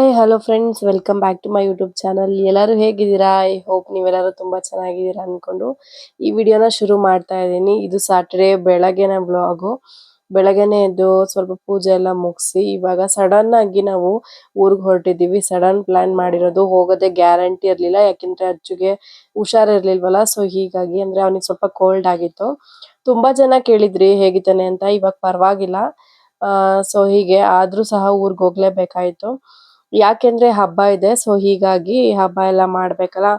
Hi hello friends, welcome back to my YouTube channel. ಎಲ್ಲರೂ ಹೇಗಿದ್ದೀರಾ? I hope ನೀವೆಲ್ಲರೂ ತುಂಬ ಚೆನ್ನಾಗಿದ್ದೀರಾ ಅಂದ್ಕೊಂಡು ಈ ವಿಡಿಯೋನ ಶುರು ಮಾಡ್ತಾ ಇದ್ದೀನಿ. ಇದು ಸಾಟರ್ಡೇ ಬೆಳಗ್ಗೆನ ವ್ಲಾಗು. ಬೆಳಗ್ಗೆನೆ ಎದ್ದು ಸ್ವಲ್ಪ ಪೂಜೆ ಎಲ್ಲ ಮುಗಿಸಿ ಇವಾಗ ಸಡನ್ ಆಗಿ ನಾವು ಊರಿಗೆ ಹೊರಟಿದ್ದೀವಿ. ಸಡನ್ ಪ್ಲಾನ್ ಮಾಡಿರೋದು, ಹೋಗೋದೇ ಗ್ಯಾರಂಟಿ ಇರಲಿಲ್ಲ. ಯಾಕೆಂದರೆ ಅಜ್ಜಿಗೆ ಹುಷಾರಿರ್ಲಿಲ್ವಲ್ಲ, ಸೊ ಹೀಗಾಗಿ ಅಂದರೆ ಅವನಿಗೆ ಸ್ವಲ್ಪ ಕೋಲ್ಡ್ ಆಗಿತ್ತು. ತುಂಬ ಜನ ಕೇಳಿದ್ರಿ ಹೇಗಿದ್ದಾನೆ ಅಂತ. ಇವಾಗ ಪರವಾಗಿಲ್ಲ. ಸೊ ಹೀಗೆ ಆದರೂ ಸಹ ಊರಿಗೆ ಹೋಗ್ಲೇಬೇಕಾಯ್ತು. ಯಾಕೆಂದ್ರೆ ಹಬ್ಬ ಇದೆ, ಸೊ ಹೀಗಾಗಿ ಹಬ್ಬ ಎಲ್ಲ ಮಾಡ್ಬೇಕಲ್ಲ,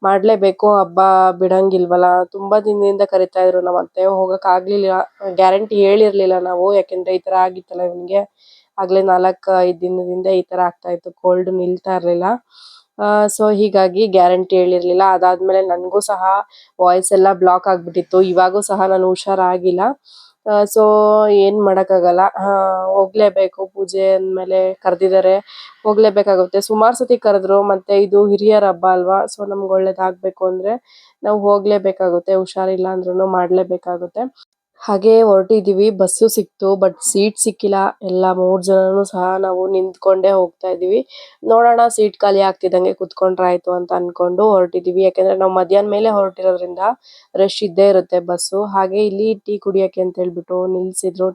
ಮಾಡ್ಲೇಬೇಕು. ಹಬ್ಬ ಬಿಡಂಗಿಲ್ವಲ್ಲ. ತುಂಬಾ ದಿನದಿಂದ ಕರಿತಾ ಇದ್ರು ನಮ್ಮ ಅತ್ತೆ, ಹೋಗಕ್ ಆಗ್ಲಿಲ್ಲ. ಗ್ಯಾರಂಟಿ ಹೇಳಿರ್ಲಿಲ್ಲ ನಾವು, ಯಾಕೆಂದ್ರೆ ಈ ತರ ಆಗಿತ್ತಲ್ಲ ಇವನ್ಗೆ. ಆಗ್ಲೇ 4-5 ದಿನದಿಂದ ಈ ತರ ಆಗ್ತಾ ಇತ್ತು, ಕೋಲ್ಡ್ ನಿಲ್ತಾ ಇರ್ಲಿಲ್ಲ. ಸೊ ಹೀಗಾಗಿ ಗ್ಯಾರಂಟಿ ಹೇಳಿರ್ಲಿಲ್ಲ. ಅದಾದ್ಮೇಲೆ ನನ್ಗೂ ಸಹ ವಾಯ್ಸ್ ಎಲ್ಲ ಬ್ಲಾಕ್ ಆಗ್ಬಿಟ್ಟಿತ್ತು. ಇವಾಗೂ ಸಹ ನಾನು ಹುಷಾರಾಗಿಲ್ಲ. ಸೊ ಏನ್ ಮಾಡಕ್ಕಾಗಲ್ಲ, ಹೋಗ್ಲೇಬೇಕು. ಪೂಜೆ ಅಂದ್ಮೇಲೆ ಕರೆದಿದ್ದಾರೆ, ಹೋಗ್ಲೇಬೇಕಾಗುತ್ತೆ. ಸುಮಾರು ಸತಿ ಕರೆದ್ರು, ಮತ್ತೆ ಇದು ಹಿರಿಯರ ಹಬ್ಬ ಅಲ್ವಾ, ಸೊ ನಮ್ಗೆ ಒಳ್ಳೇದಾಗ್ಬೇಕು ಅಂದ್ರೆ ನಾವು ಹೋಗ್ಲೇಬೇಕಾಗುತ್ತೆ. ಹುಷಾರಿಲ್ಲ ಅಂದ್ರೂ ಮಾಡ್ಲೇಬೇಕಾಗುತ್ತೆ. ಹಾಗೆ ಹೊರಟಿದೀವಿ. ಬಸ್ಸು ಸಿಕ್ತು, ಬಟ್ ಸೀಟ್ ಸಿಕ್ಕಿಲ್ಲ. ಎಲ್ಲ 3 ಜನನು ಸಹ ನಾವು ನಿಂತ್ಕೊಂಡೇ ಹೋಗ್ತಾ ಇದೀವಿ. ನೋಡೋಣ, ಸೀಟ್ ಖಾಲಿ ಆಗ್ತಿದ್ದಂಗೆ ಕುತ್ಕೊಂಡ್ರಾಯ್ತು ಅಂತ ಅನ್ಕೊಂಡು ಹೊರಟಿದೀವಿ. ಯಾಕಂದ್ರೆ ನಾವು ಮಧ್ಯಾಹ್ನ ಮೇಲೆ ಹೊರಟಿರೋದ್ರಿಂದ ರಶ್ ಇದ್ದೇ ಇರುತ್ತೆ ಬಸ್ಸು. ಹಾಗೆ ಇಲ್ಲಿ ಟೀ ಕುಡಿಯಕ್ಕೆ ಅಂತ ಹೇಳ್ಬಿಟ್ಟು ನಿಲ್ಸಿದ್ರು.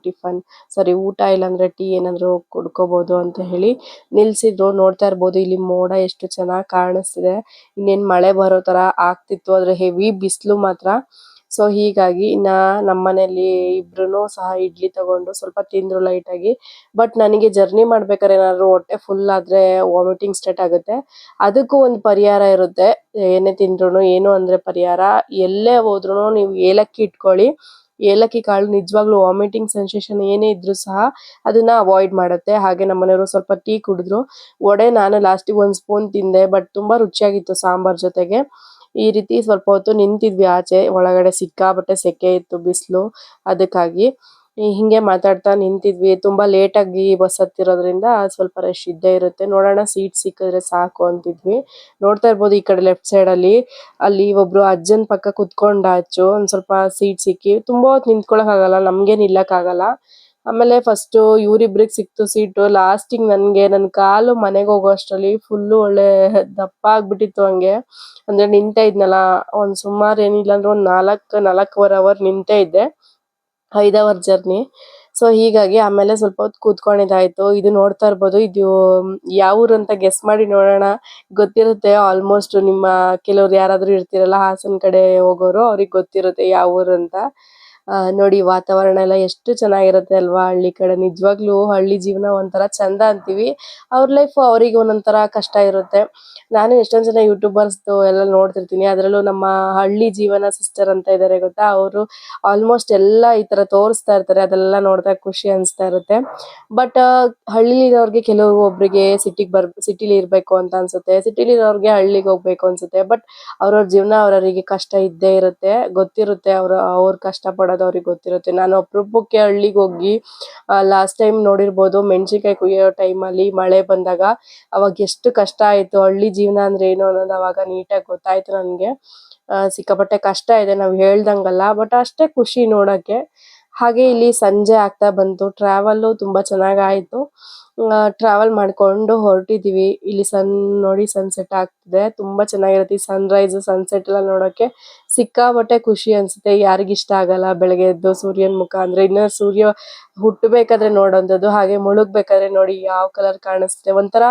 ಊಟ ಇಲ್ಲಾಂದ್ರೆ ಟೀ ಏನಾದ್ರು ಕುಡ್ಕೋಬಹುದು ಅಂತ ಹೇಳಿ ನಿಲ್ಸಿದ್ರು. ನೋಡ್ತಾ ಇರ್ಬೋದು, ಇಲ್ಲಿ ಮೋಡ ಎಷ್ಟು ಚೆನ್ನಾಗಿ ಕಾಣಿಸ್ತಿದೆ. ಇನ್ನೇನ್ ಮಳೆ ಬರೋ ತರ ಆಗ್ತಿತ್ತು, ಆದ್ರೆ ಹೆವಿ ಬಿಸಿಲು ಮಾತ್ರ. ಸೊ ಹೀಗಾಗಿ ನಮ್ಮ ಮನೇಲಿ ಇಬ್ರು ಸಹ ಇಡ್ಲಿ ತಗೊಂಡು ಸ್ವಲ್ಪ ತಿಂದ್ರು ಲೈಟ್ ಆಗಿ. ಬಟ್ ನನಗೆ ಜರ್ನಿ ಮಾಡ್ಬೇಕಾದ್ರೆ ಏನಾದ್ರು ಹೊಟ್ಟೆ ಫುಲ್ ಆದ್ರೆ ವಾಮಿಟಿಂಗ್ ಸ್ಟಾರ್ಟ್ ಆಗುತ್ತೆ. ಅದಕ್ಕೂ ಒಂದು ಪರಿಹಾರ ಇರುತ್ತೆ. ಏನೇ ತಿಂದ್ರು ಏನು ಅಂದ್ರೆ ಪರಿಹಾರ, ಎಲ್ಲೇ ಹೋದ್ರು ನೀವು ಏಲಕ್ಕಿ ಇಟ್ಕೊಳ್ಳಿ. ಏಲಕ್ಕಿ ಕಾಳು ನಿಜವಾಗ್ಲೂ ವಾಮಿಟಿಂಗ್ ಸೆನ್ಸೇಷನ್ ಏನೇ ಇದ್ರು ಸಹ ಅದನ್ನ ಅವಾಯ್ಡ್ ಮಾಡುತ್ತೆ. ಹಾಗೆ ನಮ್ಮ ಮನೆಯವರು ಸ್ವಲ್ಪ ಟೀ ಕುಡಿದ್ರು. ವಡೆ ನಾನು ಲಾಸ್ಟಿಗೆ 1 ಸ್ಪೂನ್ ತಿಂದೆ, ಬಟ್ ತುಂಬಾ ರುಚಿಯಾಗಿತ್ತು ಸಾಂಬಾರ್ ಜೊತೆಗೆ. ಈ ರೀತಿ ಸ್ವಲ್ಪ ಹೊತ್ತು ನಿಂತಿದ್ವಿ ಆಚೆ. ಒಳಗಡೆ ಸಿಕ್ಕಾಬಟ್ಟೆ ಸೆಕೆ ಇತ್ತು, ಬಿಸಿಲು. ಅದಕ್ಕಾಗಿ ಹಿಂಗೆ ಮಾತಾಡ್ತಾ ನಿಂತಿದ್ವಿ. ತುಂಬಾ ಲೇಟ್ ಆಗಿ ಬಸ್ ಹತ್ತಿರೋದ್ರಿಂದ ಸ್ವಲ್ಪ ರಶ್ ಇದ್ದೇ ಇರುತ್ತೆ. ನೋಡೋಣ, ಸೀಟ್ ಸಿಕ್ಕಿದ್ರೆ ಸಾಕು ಅಂತಿದ್ವಿ. ನೋಡ್ತಾ ಇರ್ಬೋದು, ಈ ಕಡೆ ಲೆಫ್ಟ್ ಸೈಡ್ ಅಲ್ಲಿ ಒಬ್ರು ಅಜ್ಜನ್ ಪಕ್ಕ ಕುತ್ಕೊಂಡಾಚು. ಒಂದ್ ಸ್ವಲ್ಪ ಸೀಟ್ ಸಿಕ್ಕಿ. ತುಂಬಾ ಹೊತ್ತು ನಿಂತ್ಕೊಳಕ್ ಆಗಲ್ಲ, ನಮ್ಗೆ ನಿಲ್ಲಕ್ ಆಗಲ್ಲ. ಆಮೇಲೆ ಫಸ್ಟ್ ಇವ್ರಿಬ್ರಿಗೆ ಸಿಕ್ತು ಸೀಟು. ಲಾಸ್ಟಿಗೆ ನನ್ ಕಾಲು ಮನೆಗೆ ಹೋಗೋ ಅಷ್ಟ್ರಲ್ಲಿ ಫುಲ್ಲು ಒಳ್ಳೆ ದಪ್ಪ ಆಗ್ಬಿಟ್ಟಿತ್ತು. ಹಂಗೆ ಅಂದ್ರೆ ನಿಂತ ಇದ್ನಲ್ಲ, ಒಂದ್ ಸುಮಾರು ಏನಿಲ್ಲ ಅಂದ್ರೆ ಒಂದ್ 4-4.25 ಅವರ್ ನಿಂತೇ ಇದ್ದೆ. 5 ಅವರ್ ಜರ್ನಿ. ಸೊ ಹೀಗಾಗಿ ಆಮೇಲೆ ಸ್ವಲ್ಪ ಹೊತ್ತು ಕೂತ್ಕೊಂಡಿದ್ದಾಯ್ತು. ಇದು ನೋಡ್ತಾ ಇರ್ಬೋದು, ಇದು ಯಾವ ಊರು ಅಂತ ಗೆಸ್ ಮಾಡಿ ನೋಡೋಣ. ಗೊತ್ತಿರುತ್ತೆ ಆಲ್ಮೋಸ್ಟ್. ನಿಮ್ಮ ಕೆಲವ್ರು ಯಾರಾದ್ರೂ ಇರ್ತಿರಲ್ಲ ಹಾಸನ್ ಕಡೆ ಹೋಗೋರು, ಅವ್ರಿಗೆ ಗೊತ್ತಿರುತ್ತೆ ಯಾವ ಊರು ಅಂತ. ನೋಡಿ, ವಾತಾವರಣ ಎಲ್ಲ ಎಷ್ಟು ಚೆನ್ನಾಗಿರುತ್ತೆ ಅಲ್ವಾ ಹಳ್ಳಿ ಕಡೆ. ನಿಜವಾಗ್ಲೂ ಹಳ್ಳಿ ಜೀವನ ಒಂಥರ ಚಂದ ಅಂತೀವಿ. ಅವ್ರ ಲೈಫ್ ಅವ್ರಿಗೆ ಒಂದೊಂಥರ ಕಷ್ಟ ಇರುತ್ತೆ. ನಾನು ಎಷ್ಟೊಂದ್ ಜನ ಯೂಟ್ಯೂಬರ್ಸ್ದು ಎಲ್ಲ ನೋಡ್ತಿರ್ತೀನಿ. ಅದ್ರಲ್ಲೂ ನಮ್ಮ ಹಳ್ಳಿ ಜೀವನ ಸಿಸ್ಟರ್ ಅಂತ ಇದಾರೆ ಗೊತ್ತಾ, ಅವರು ಆಲ್ಮೋಸ್ಟ್ ಎಲ್ಲ ಈ ತರ ತೋರಿಸ್ತಾ ಇರ್ತಾರೆ. ಅದೆಲ್ಲ ನೋಡಿದಾಗ ಖುಷಿ ಅನಿಸ್ತಾ ಇರುತ್ತೆ. ಬಟ್ ಹಳ್ಳಿಲಿರೋರ್ಗೆ ಒಬ್ರಿಗೆ ಸಿಟಿಲಿ ಇರ್ಬೇಕು ಅಂತ ಅನ್ಸುತ್ತೆ, ಸಿಟಿಲಿ ಇರೋರ್ಗೆ ಹಳ್ಳಿಗೆ ಹೋಗ್ಬೇಕು ಅನ್ಸುತ್ತೆ. ಬಟ್ ಅವ್ರವ್ರ ಜೀವನ ಅವ್ರವರಿಗೆ ಕಷ್ಟ ಇದ್ದೇ ಇರುತ್ತೆ, ಗೊತ್ತಿರುತ್ತೆ. ಅವ್ರ ಕಷ್ಟ ಪಡೋದು ಅವ್ರಿಗೆ ಗೊತ್ತಿರುತ್ತೆ. ನಾನು ಅಪರೂಪಕ್ಕೆ ಹಳ್ಳಿಗೆ ಹೋಗಿ ಲಾಸ್ಟ್ ಟೈಮ್ ನೋಡಿರ್ಬೋದು, ಮೆಣಸಿನ್ಕಾಯಿ ಕುಯ್ಯೋ ಟೈಮಲ್ಲಿ ಮಳೆ ಬಂದಾಗ ಅವಾಗ ಎಷ್ಟು ಕಷ್ಟ ಆಯ್ತು. ಹಳ್ಳಿ ಜೀವನ ಅಂದ್ರೆ ಏನು ಅನ್ನೋದು ಅವಾಗ ನೀಟಾಗಿ ಗೊತ್ತಾಯ್ತು ನನ್ಗೆ. ಸಿಕ್ಕಾಪಟ್ಟೆ ಕಷ್ಟ ಇದೆ, ನಾವ್ ಹೇಳ್ದಂಗಲ್ಲ, ಬಟ್ ಅಷ್ಟೇ ಖುಷಿ ನೋಡಕ್ಕೆ. ಹಾಗೆ ಇಲ್ಲಿ ಸಂಜೆ ಆಗ್ತಾ ಬಂತು. ಟ್ರಾವೆಲ್ ತುಂಬಾ ಚೆನ್ನಾಗಾಯ್ತು. ಟ್ರಾವೆಲ್ ಮಾಡ್ಕೊಂಡು ಹೊರಟಿದೀವಿ. ಇಲ್ಲಿ ನೋಡಿ ಸನ್ಸೆಟ್ ಆಗ್ತಿದೆ, ತುಂಬಾ ಚೆನ್ನಾಗಿರುತ್ತೆ. ಈ ಸನ್ರೈಸ್ ಸನ್ಸೆಟ್ ಎಲ್ಲ ನೋಡಕ್ಕೆ ಸಿಕ್ಕಾಪಟ್ಟೆ ಖುಷಿ ಅನ್ಸುತ್ತೆ. ಯಾರಿಗಿಷ್ಟ ಆಗಲ್ಲ ಬೆಳಗ್ಗೆ ಎದ್ದು ಸೂರ್ಯನ ಮುಖ ಅಂದ್ರೆ. ಇನ್ನ ಸೂರ್ಯ ಹುಟ್ಟಬೇಕಾದ್ರೆ ನೋಡೋಂಥದ್ದು, ಹಾಗೆ ಮುಳುಗ್ಬೇಕಾದ್ರೆ ನೋಡಿ ಯಾವ ಕಲರ್ ಕಾಣಿಸುತ್ತೆ. ಒಂಥರ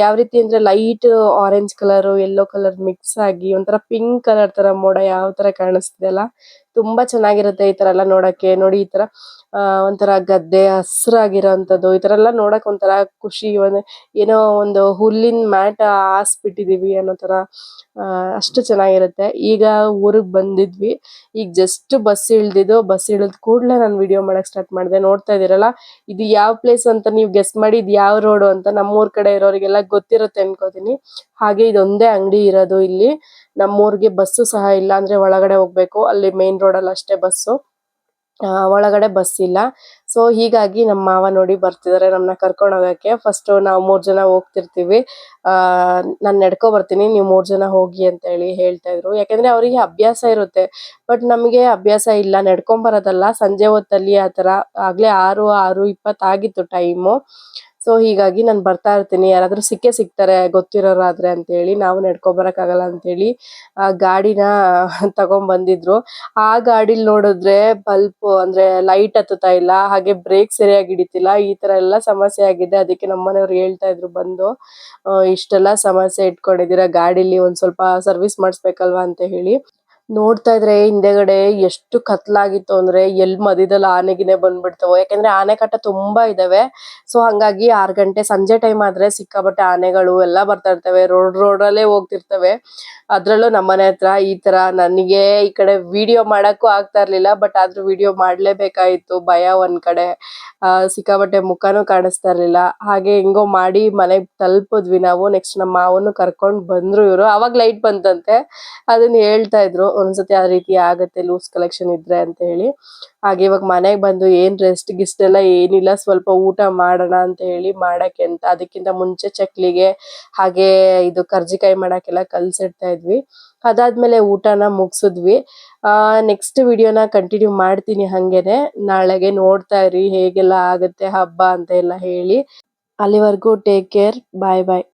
ಯಾವ ರೀತಿ ಅಂದ್ರೆ light orange colour, yellow colour mix ಆಗಿ ಒಂಥರ ಪಿಂಕ್ ಕಲರ್ ತರ ಮೋಡ ಯಾವ ತರ ಕಾಣಿಸ್ತಿದೆ ಅಲ್ಲ, ತುಂಬಾ ಚೆನ್ನಾಗಿರುತ್ತೆ ಈ ತರ ಎಲ್ಲ ನೋಡಕ್ಕೆ. ನೋಡಿ, ಈ ತರ ಒಂಥರ ಗದ್ದೆ ಹಸ್ರಾಗಿರೋಂಥದ್ದು, ಈ ತರ ಎಲ್ಲ ನೋಡಕ್ ಒಂಥರ ಖುಷಿ. ಏನೋ ಒಂದು ಹುಲ್ಲಿನ ಮ್ಯಾಟ್ ಹಾಸ್ಬಿಟ್ಟಿದೀವಿ ಅನ್ನೋ ತರ ಅಷ್ಟು ಚೆನ್ನಾಗಿರುತ್ತೆ. ಈಗ ಊರಿಗೆ ಬಂದಿದ್ವಿ. ಈಗ ಜಸ್ಟ್ ಬಸ್ ಇಳಿದ ಕೂಡಲೇ ನಾನು ವಿಡಿಯೋ ಮಾಡಕ್ ಸ್ಟಾರ್ಟ್ ಮಾಡಿದೆ. ನೋಡ್ತಾ ಇದೀರಲ್ಲ, ಇದು ಯಾವ ಪ್ಲೇಸ್ ಅಂತ ನೀವು ಗೆಸ್ ಮಾಡಿ, ಇದು ಯಾವ ರೋಡು ಅಂತ. ನಮ್ಮೂರ್ ಕಡೆ ಇರೋರಿಗೆಲ್ಲ ಗೊತ್ತಿರುತ್ತೆ ಅನ್ಕೋತೀನಿ. ಹಾಗೆ ಇದೊಂದೇ ಅಂಗಡಿ ಇರೋದು ಇಲ್ಲಿ. ನಮ್ಮೂರ್ಗೆ ಬಸ್ಸು ಸಹ ಇಲ್ಲ, ಅಂದ್ರೆ ಒಳಗಡೆ ಹೋಗ್ಬೇಕು. ಅಲ್ಲಿ ಮೇನ್ ರೋಡ್ ಅಲ್ಲಿ ಅಷ್ಟೇ ಬಸ್ಸು, ಒಳಗಡೆ ಬಸ್ ಇಲ್ಲ. ಸೊ ಹೀಗಾಗಿ ನಮ್ಮ ಮಾವ ನೋಡಿ ಬರ್ತಿದಾರೆ ನಮ್ಮನ್ನ ಕರ್ಕೊಂಡು ಹೋಗಕ್ಕೆ. ಫಸ್ಟ್ ನಾವು 3 ಜನ ಹೋಗ್ತಿರ್ತೀವಿ. ನಾನ್ ನಡ್ಕೊ ಬರ್ತೀನಿ, ನೀವು 3 ಜನ ಹೋಗಿ ಅಂತ ಹೇಳ್ತಾ ಇದ್ರು. ಯಾಕಂದ್ರೆ ಅವರಿಗೆ ಅಭ್ಯಾಸ ಇರುತ್ತೆ, ಬಟ್ ನಮಗೆ ಅಭ್ಯಾಸ ಇಲ್ಲ. ನಡ್ಕೊಂಡ್ ಬರೋದಲ್ಲ, ಸಂಜೆ ಹೊತ್ತಲ್ಲಿ ಆತರ. ಆಗ್ಲೇ 6-6:20 ಆಗಿತ್ತು ಟೈಮು. ಸೊ ಹೀಗಾಗಿ ನಾನು ಬರ್ತಾ ಇರ್ತೀನಿ, ಯಾರಾದ್ರೂ ಸಿಗ್ತಾರೆ ಗೊತ್ತಿರೋರಾದ್ರೆ ಅಂತ ಹೇಳಿ. ನಾವು ನಡ್ಕೊಬರಕ್ಕಾಗಲ್ಲ ಅಂತ ಹೇಳಿ ಆ ಗಾಡಿನ ತಗೊಂಡ್ ಬಂದಿದ್ರು. ಆ ಗಾಡಿಲಿ ನೋಡಿದ್ರೆ ಬಲ್ಪ್ ಅಂದ್ರೆ ಲೈಟ್ ಹತ್ತುತ್ತಾ ಇಲ್ಲ, ಹಾಗೆ ಬ್ರೇಕ್ ಸರಿಯಾಗಿ ಹಿಡಿತಿಲ್ಲ, ಈ ತರ ಎಲ್ಲ ಸಮಸ್ಯೆ ಆಗಿದೆ. ಅದಕ್ಕೆ ನಮ್ಮನೆಯವ್ರು ಹೇಳ್ತಾ ಇದ್ರು ಬಂದು, ಇಷ್ಟೆಲ್ಲ ಸಮಸ್ಯೆ ಇಟ್ಕೊಂಡಿದ್ದೀರಾ ಗಾಡಿಲಿ, ಒಂದ್ ಸ್ವಲ್ಪ ಸರ್ವಿಸ್ ಮಾಡಿಸ್ಬೇಕಲ್ವಾ ಅಂತ ಹೇಳಿ. ನೋಡ್ತಾ ಇದ್ರೆ ಹಿಂದೆಗಡೆ ಎಷ್ಟು ಕತ್ಲಾಗಿತ್ತು ಅಂದ್ರೆ ಎಲ್ ಮಧ್ಯದಲ್ಲಿ ಆನೆಗಿನೆ ಬಂದ್ಬಿಡ್ತಾವೋ, ಯಾಕಂದ್ರೆ ಆನೆಕಟ್ಟ ತುಂಬಾ ಇದಾವೆ. ಸೊ ಹಂಗಾಗಿ 6 ಗಂಟೆ ಸಂಜೆ ಟೈಮ್ ಆದ್ರೆ ಸಿಕ್ಕಾಬಟ್ಟೆ ಆನೆಗಳು ಎಲ್ಲ ಬರ್ತಾ ಇರ್ತವೆ, ರೋಡಲ್ಲೇ ಹೋಗ್ತಿರ್ತವೆ. ಅದ್ರಲ್ಲೂ ನಮ್ಮನೆ ಹತ್ರ ಈ ತರ ನನಗೆ ಈ ಕಡೆ ವಿಡಿಯೋ ಮಾಡಕ್ಕೂ ಆಗ್ತಾ ಇರ್ಲಿಲ್ಲ, ಬಟ್ ಆದ್ರೂ ವಿಡಿಯೋ ಮಾಡ್ಲೇಬೇಕಾಯ್ತು. ಭಯ ಒಂದ್ ಕಡೆ, ಸಿಕ್ಕಾಬಟ್ಟೆ ಮುಖನೂ ಕಾಣಿಸ್ತಾ ಇರ್ಲಿಲ್ಲ. ಹಾಗೆ ಹೆಂಗೋ ಮಾಡಿ ಮನೆಗ್ ತಲುಪಿದ್ವಿ ನಾವು. ನೆಕ್ಸ್ಟ್ ನಮ್ಮ ಮಾವನು ಕರ್ಕೊಂಡ್ ಬಂದ್ರು ಇವ್ರು. ಅವಾಗ ಲೈಟ್ ಬಂತಂತೆ, ಅದನ್ನ ಹೇಳ್ತಾ ಇದ್ರು ಒಂದ್ಸತಿ ಆ ರೀತಿ ಆಗತ್ತೆ ಲೂಸ್ ಕಲೆಕ್ಷನ್ ಇದ್ರೆ ಅಂತ ಹೇಳಿ. ಹಾಗೆ ಇವಾಗ ಮನೆಗ್ ಬಂದು ಏನ್ ರೆಸ್ಟ್ ಗಿಸ್ಟ್ ಎಲ್ಲ ಏನಿಲ್ಲ, ಸ್ವಲ್ಪ ಊಟ ಮಾಡೋಣ ಅಂತ ಹೇಳಿ ಮಾಡಕ್ಕೆ ಅಂತ. ಅದಕ್ಕಿಂತ ಮುಂಚೆ ಚಕ್ಲಿಗೆ ಹಾಗೆ ಇದು ಕರ್ಜಿಕಾಯಿ ಮಾಡಕ್ಕೆಲ್ಲ ಕಲ್ಸಿಡ್ತಾ ಇದ್ವಿ. ಅದಾದ್ಮೇಲೆ ಊಟನ ಮುಗ್ಸಿದ್ವಿ. ನೆಕ್ಸ್ಟ್ ವಿಡಿಯೋನ ಕಂಟಿನ್ಯೂ ಮಾಡ್ತೀನಿ ಹಂಗೇನೆ. ನಾಳೆಗೆ ನೋಡ್ತಾ ಇರಿ ಹೇಗೆಲ್ಲ ಆಗತ್ತೆ ಹಬ್ಬ ಅಂತ ಎಲ್ಲ ಹೇಳಿ. ಅಲ್ಲಿವರೆಗೂ ಟೇಕ್ ಕೇರ್, ಬಾಯ್ ಬಾಯ್.